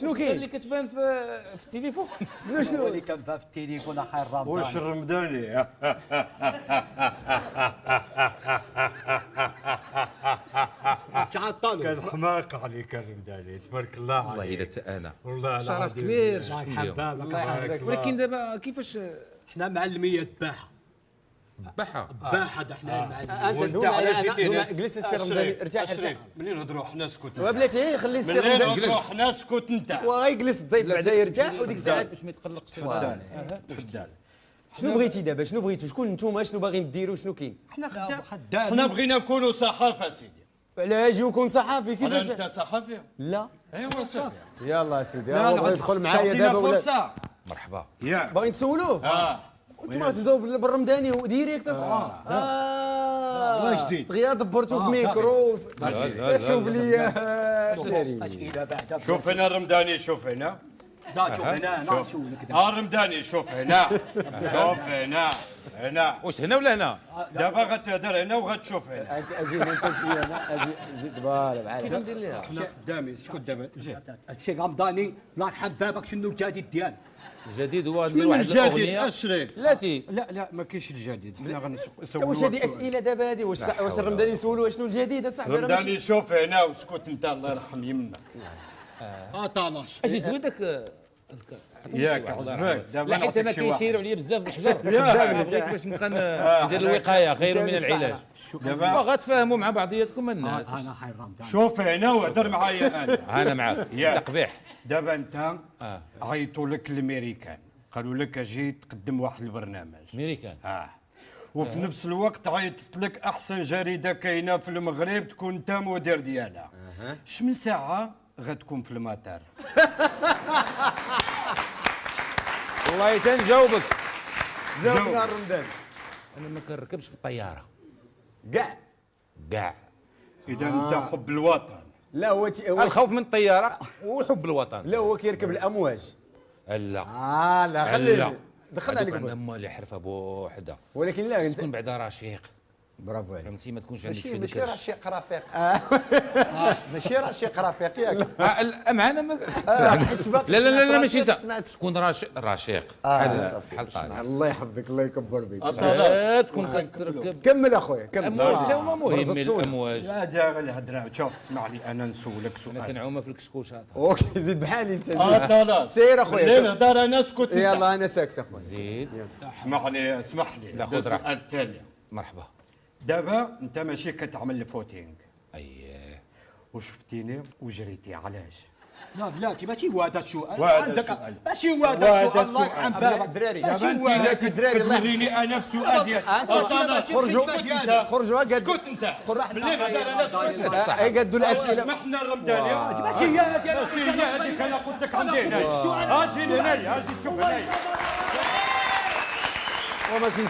شنو كاين اللي كتبان في التليفون. شنو اللي كنبان في التليفون اخي الرمضان. واش الرمضاني تعطلوا. كان حماق عليك الرمضاني، تبارك الله عليك. والله الا حتى انا والله شرف العظيم. كبير الله شفتكم اليوم. يحبابك. ولكن دابا كيفاش حنا معلميه باحه بحا باحه حنا المعلمين. انت وانت دوما علاش أنا- جيتي دوما ناس؟ جلس السي رمضاني ارتاح أشرف، ارتاح منين نهضروا حنا سكوت وبلاتي غير خلي السي منين رمضاني نهضروا حنا سكوت انت. وغيجلس الضيف بعدا يرتاح وديك الساعه باش ما يتقلق تفضل تفضل. شنو بغيتي دابا شنو بغيتو شكون نتوما شنو باغيين ديروا شنو كاين حنا خدام خدام. حنا بغينا نكونوا صحافه سيدي. علاه اجي وكون صحافي هذا كيفاش انت صحفي؟ لا ايوا صافي. يلا سيدي لا، هو لا، بغى يدخل معايا تعطينا دابا ولا فرصه. مرحبا. ياك باغيين تسولوه وانتم تبداو بالرمضاني وديريكت واش جديد؟ دغيا دبرتو في ميكرو شوف لي اسئله بعدا. شوف هنا الرمضاني، شوف هنا. دا شوف هنا انا نشوف لك دا. الرمضاني شوف هنا. شوف هنا هنا. واش هنا ولا هنا؟ دابا غتهضر هنا وغتشوف هنا. انت اجي انت شويه انا اجي زيد فوالا بعد كيف ندير ليها؟ حنا خدامين شكون دابا جي. الشيخ رمضاني الله يرحم بابك شنو الجديد ديالك؟ الجديد هو ندير شنو واحد الجديد الاغنيه اشرف؟ بلاتي. لا لا ما كاينش الجديد، حنا غنسولوا. واش هذه اسئله دابا هذه واش الرمضاني يسولوا شنو الجديد اصاحبي راه ماشي رمضاني شوف هنا وسكت انت الله يرحم يمك. طناش. اجي زويدك ياك عذرك دابا لا حيت انا نعطيك شي واحد. كيشيروا عليا بزاف بالحجر بغيت باش نبقى ندير الوقايه خير من العلاج. دابا وغتفاهموا مع بعضياتكم الناس. انا خير رمضان. شوف هنا وهضر معايا انا. انا معاك ياك. تقبيح. دابا انت عيطوا لك الامريكان قالوا لك اجي تقدم واحد البرنامج. امريكان. وفي نفس الوقت عيطت لك احسن جريده كاينه في المغرب تكون انت مدير ديالها. شمن ساعه غتكون في المطار؟ والله تنجاوبك. جاوبنا الرمضاني انا ما كنركبش في الطياره كاع كاع. اذا انت حب الوطن. لا هو الخوف من الطياره وحب الوطن. لا هو كيركب الامواج لا لا لا خلي دخلنا عليك عندنا مال يحرفها بوحده. ولكن لا انت تكون بعدا رشيق برافو عليك فهمتي ما تكونش عندك ماشي شي ماشي داك رشيق رفيق ماشي رشيق رفيق ياك معنا لا لا لا لا ماشي انت تكون رشيق بحال طالب. الله يحفظك الله يكبر بك تكون كتركب كمل اخويا كمل امواج تا هما مهم برزطوني. الامواج. لا جا الهضره. شوف اسمع لي انا نسولك انا سؤال. كنعوم في الكسكوش هذا. اوكي زيد بحالي انت خلاص سير اخويا اللي كمل. نهضر انا اسكت انت. يلا انا ساكت اخويا زيد اسمح لي اسمح لي. لا، هذا خذ راحتك. السؤال التالي. مرحبا. دابا انت ماشي كتعمل الفوتينغ اييه وشفتيني وجريتي علاش؟ لا بلاتي ماشي هو هذا السؤال وهذا عندك السؤال. ماشي هو هذا وهذا السؤال الله السؤال. يرحم بابك الدراري ماشي هو بلاتي الدراري الله كتوريني انا السؤال ديالك. خرجوا خرجوا قد اسكت انت. باللي نهضر انا اي قدوا الاسئله سمحنا الرمضاني. ماشي هي هذه ماشي هي هذيك انا قلت لك عندي هنا. اجي هنايا اجي تشوف هنايا. وما كاين